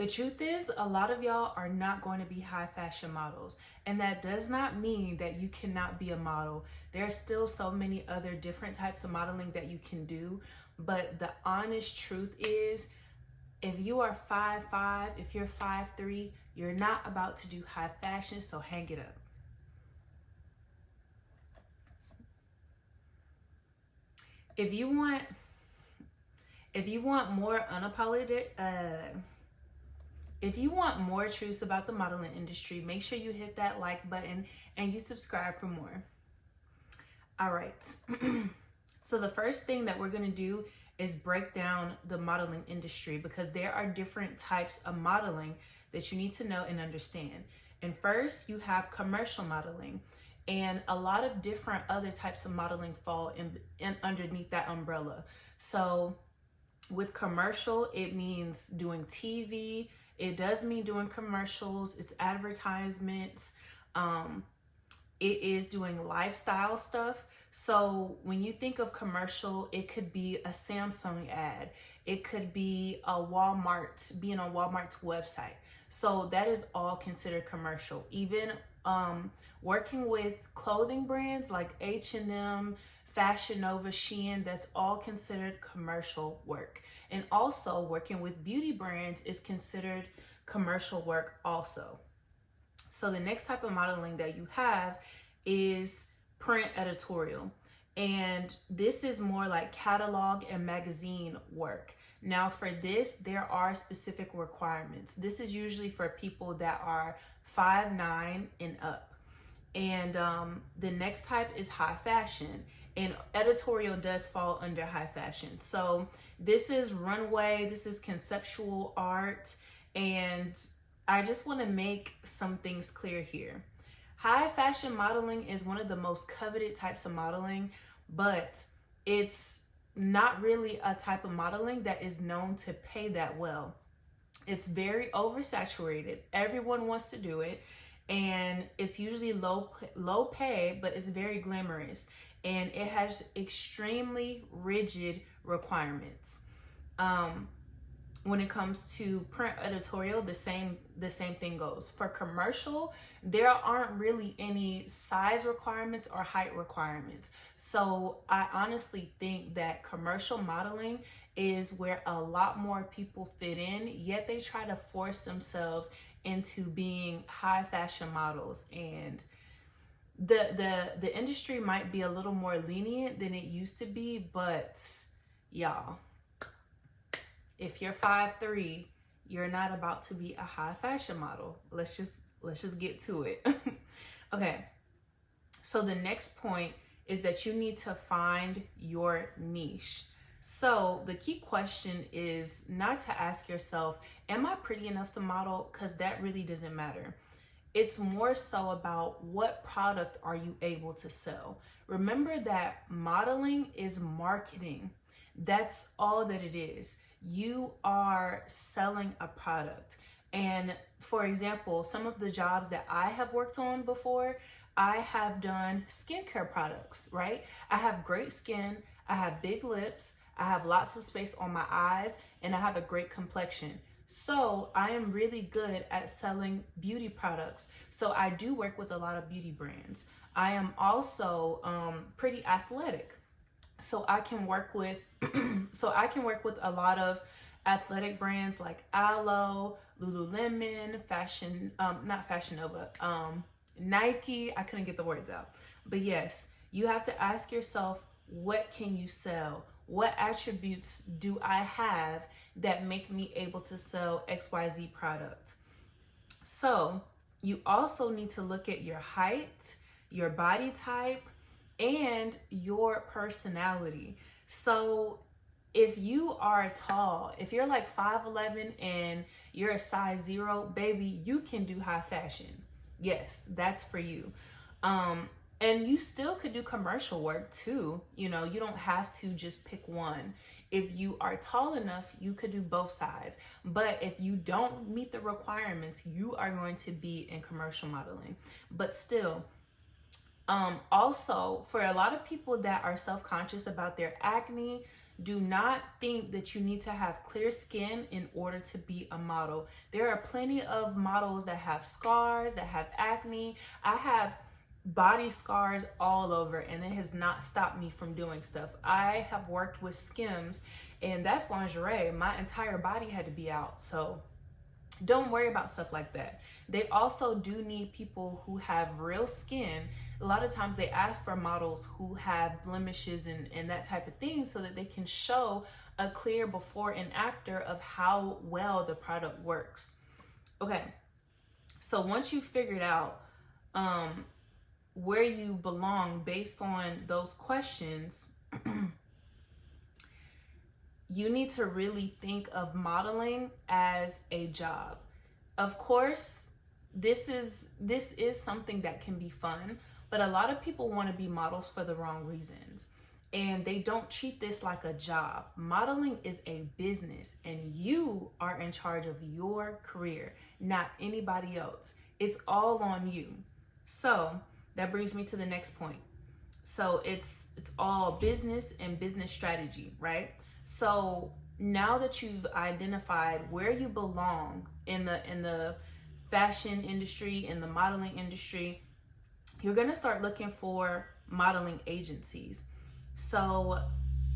The truth is, a lot of y'all are not going to be high fashion models. And that does not mean that you cannot be a model. There's still so many other different types of modeling that you can do. But the honest truth is, if you are 5'5", if you're 5'3", you're not about to do high fashion, so hang it up. If you want more unapologetic, if you want more truths about the modeling industry, make sure you hit that like button and you subscribe for more. All right. So the first thing that we're going to do is break down the modeling industry, because there are different types of modeling that you need to know and understand. And first, you have commercial modeling, and a lot of different other types of modeling fall in underneath that umbrella. So with commercial, it means doing TV. It does mean doing commercials. It's advertisements. It is doing lifestyle stuff. So when you think of commercial, it could be a Samsung ad. It could be a Walmart, being on Walmart's website. So that is all considered commercial. Even working with clothing brands like H&M, Fashion Nova, Shein, that's all considered commercial work. And also working with beauty brands is considered commercial work also. So the next type of modeling that you have is print editorial. And this is more like catalog and magazine work. Now for this, there are specific requirements. This is usually for people that are 5'9" and up. And the next type is high fashion. And editorial does fall under high fashion. So this is runway, this is conceptual art, and I just want to make some things clear here. High fashion modeling is one of the most coveted types of modeling, but it's not really a type of modeling that is known to pay that well. It's very oversaturated. Everyone wants to do it, and it's usually low pay, but it's very glamorous, and it has extremely rigid requirements. When it comes to print editorial, the same thing goes. For commercial, there aren't really any size requirements or height requirements. So I honestly think that commercial modeling is where a lot more people fit in, yet they try to force themselves into being high fashion models. And the industry might be a little more lenient than it used to be, but y'all, if you're 5'3", you're not about to be a high fashion model. Let's just get to it. Okay. So the next point is that you need to find your niche. So the key question is not to ask yourself, am I pretty enough to model? Because that really doesn't matter. It's more so about what product are you able to sell. Remember that modeling is marketing. That's all that it is. You are selling a product. And for example, some of the jobs that I have worked on before, I have done skincare products, right? I have great skin, I have big lips, I have lots of space on my eyes, and I have a great complexion. So I am really good at selling beauty products. So I do work with a lot of beauty brands. I am also pretty athletic. So I can work with a lot of athletic brands like Alo, Lululemon, not Fashion Nova, Nike. I couldn't get the words out. But yes, you have to ask yourself, what can you sell? What attributes do I have that make me able to sell XYZ product? So you also need to look at your height, your body type, and your personality. So if you are tall, if you're like 5'11" and you're a size 0, baby, you can do high fashion. Yes, that's for you. And you still could do commercial work too. You know, you don't have to just pick one. If you are tall enough, you could do both sides. But if you don't meet the requirements, you are going to be in commercial modeling. But still, also for a lot of people that are self-conscious about their acne, Do not think that you need to have clear skin in order to be a model. There are plenty of models that have scars, that have acne. I have body scars all over, and it has not stopped me from doing stuff. I have worked with Skims, and that's lingerie. My entire body had to be out. So don't worry about stuff like that. They also do need people who have real skin. A lot of times they ask for models who have blemishes and that type of thing so that they can show a clear before and after of how well the product works. Okay, so once you figured out where you belong based on those questions, you need to really think of modeling as a job. Of course, this is something that can be fun, but a lot of people want to be models for the wrong reasons. And they don't treat this like a job. Modeling is a business, and you are in charge of your career, not anybody else. It's all on you. So that brings me to the next point. So it's all business and business strategy, right? So now that you've identified where you belong in the fashion industry, in the modeling industry, you're going to start looking for modeling agencies. So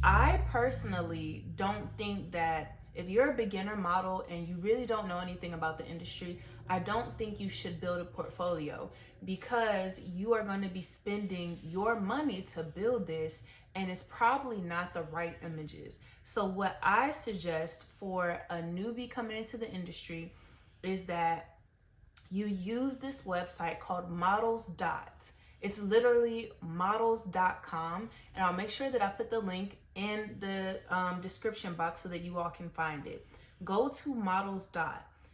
I personally don't think that if you're a beginner model and you really don't know anything about the industry, I don't think you should build a portfolio, because you are going to be spending your money to build this, and it's probably not the right images. So what I suggest for a newbie coming into the industry is that you use this website called Models. It's literally models.com, and I'll make sure that I put the link in the description box so that you all can find it. Go to Models.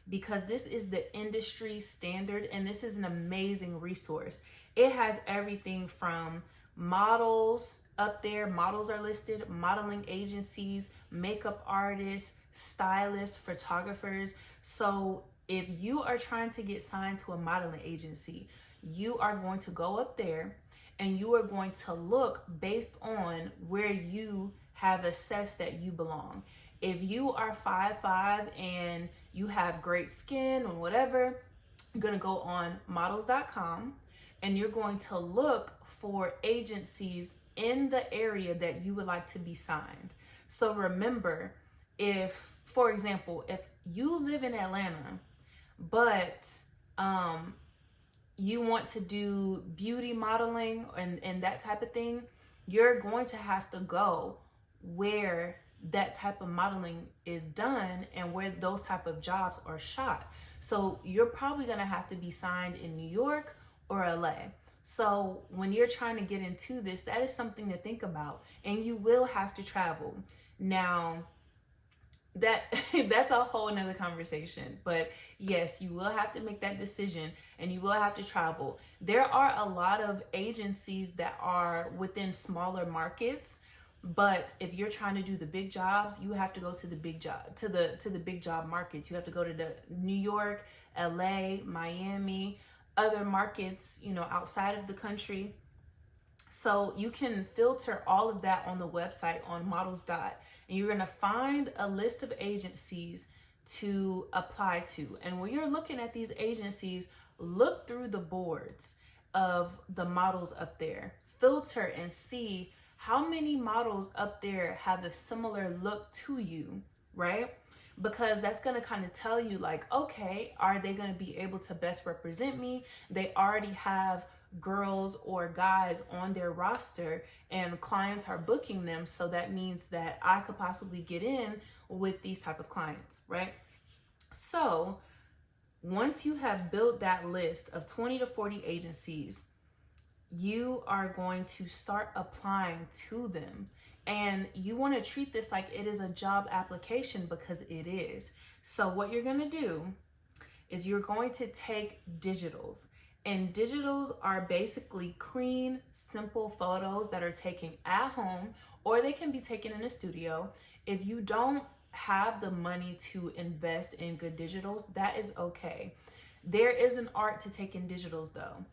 Because this is the industry standard, and this is an amazing resource. It has everything from models up there, models are listed, modeling agencies, makeup artists, stylists, photographers. So if you are trying to get signed to a modeling agency, you are going to go up there and you are going to look based on where you have assessed that you belong. If you are 5'5" and you have great skin or whatever, you're going to go on models.com and you're going to look for agencies in the area that you would like to be signed. So remember, if, for example, if you live in Atlanta, but you want to do beauty modeling and that type of thing, you're going to have to go where that type of modeling is done and where those type of jobs are shot. So you're probably going to have to be signed in New York or LA. So when you're trying to get into this, that is something to think about, and you will have to travel. Now, that's a whole nother conversation, but yes, you will have to make that decision and you will have to travel. There are a lot of agencies that are within smaller markets, but if you're trying to do the big jobs, you have to go to the big job, to the big job markets. You have to go to the New York, LA, Miami, other markets, outside of the country. So you can filter all of that on the website on Models. And you're going to find a list of agencies to apply to. And when you're looking at these agencies, look through the boards of the models up there. Filter and see how many models up there have a similar look to you, right? Because that's going to kind of tell you like, okay, are they going to be able to best represent me? They already have girls or guys on their roster and clients are booking them. So that means that I could possibly get in with these type of clients, right? So once you have built that list of 20 to 40 agencies, you are going to start applying to them. And you want to treat this like it is a job application, because it is. So what you're going to do is you're going to take digitals. And digitals are basically clean, simple photos that are taken at home, or they can be taken in a studio. If you don't have the money to invest in good digitals, that is okay. There is an art to taking digitals though.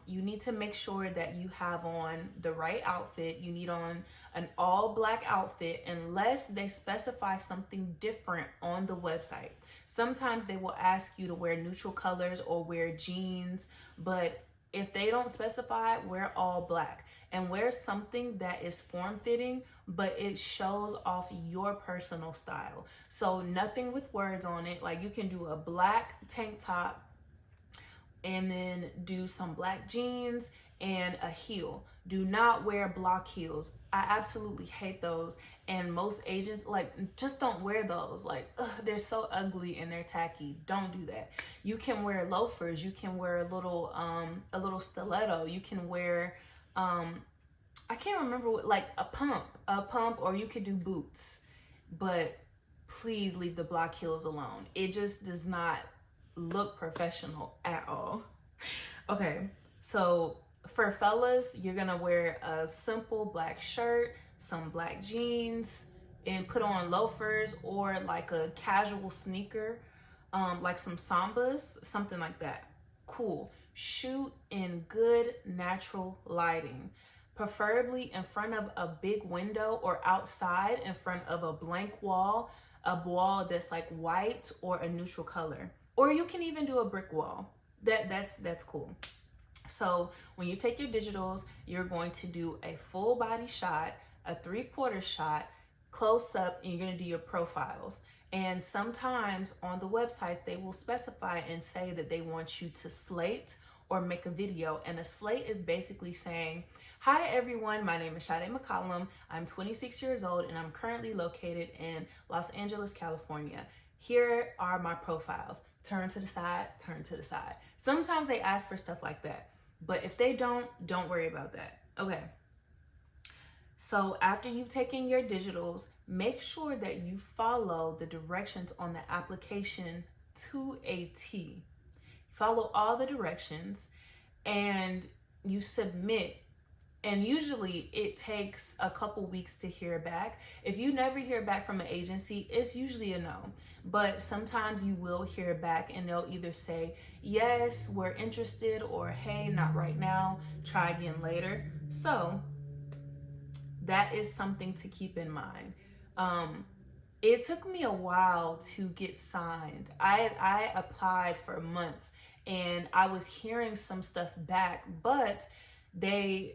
You need to make sure that you have on the right outfit. You need on an all black outfit unless they specify something different on the website. Sometimes they will ask you to wear neutral colors or wear jeans, but if they don't specify, wear all black and wear something that is form-fitting, but it shows off your personal style. So nothing with words on it. Like you can do a black tank top and then do some black jeans and a heel. Do not wear block heels. I absolutely hate those. And most agents, like, just don't wear those. Like, ugh, they're so ugly and they're tacky. Don't do that. You can wear loafers. You can wear a little stiletto. You can wear, I can't remember what, like a pump, or you could do boots. But please leave the block heels alone. It just does not look professional at all. Okay, so for fellas, you're gonna wear a simple black shirt, some black jeans, and put on loafers or like a casual sneaker, like some Sambas, something like that. Cool. Shoot in good natural lighting, preferably in front of a big window or outside in front of a blank wall, a wall that's like white or a neutral color. Or you can even do a brick wall. That's cool. So when you take your digitals, you're going to do a full body shot, a 3/4 shot, close up, and you're going to do your profiles. And sometimes on the websites, they will specify and say that they want you to slate or make a video. And a slate is basically saying, hi everyone, my name is Sade McCollum. I'm 26 years old and I'm currently located in Los Angeles, California. Here are my profiles. Turn to the side, turn to the side. Sometimes they ask for stuff like that, but if they don't worry about that. Okay. So after you've taken your digitals, make sure that you follow the directions on the application to a T. Follow all the directions and you submit. And usually it takes a couple weeks to hear back. If you never hear back from an agency, it's usually a no. But sometimes you will hear back and they'll either say, yes, we're interested, or hey, not right now, try again later. So that is something to keep in mind. It took me a while to get signed. I applied for months and I was hearing some stuff back, but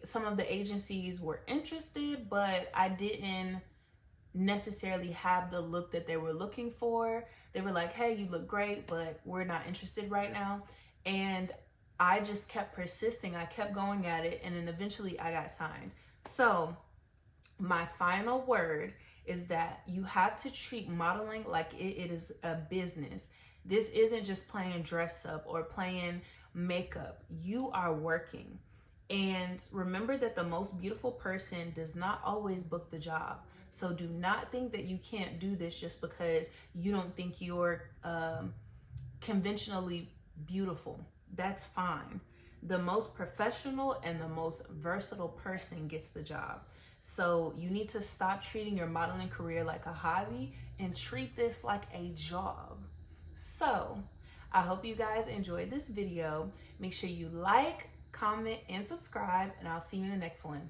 some of the agencies were interested, but I didn't necessarily have the look that they were looking for. They were like, hey, you look great, but we're not interested right now. And I just kept persisting. I kept going at it, and then eventually I got signed. So my final word is that you have to treat modeling like it is a business. This isn't just playing dress up or playing makeup. You are working. And remember that the most beautiful person does not always book the job. So do not think that you can't do this just because you don't think you're conventionally beautiful. That's fine. The most professional and the most versatile person gets the job. So you need to stop treating your modeling career like a hobby and treat this like a job. So I hope you guys enjoyed this video. Make sure you like, comment, and subscribe, and I'll see you in the next one.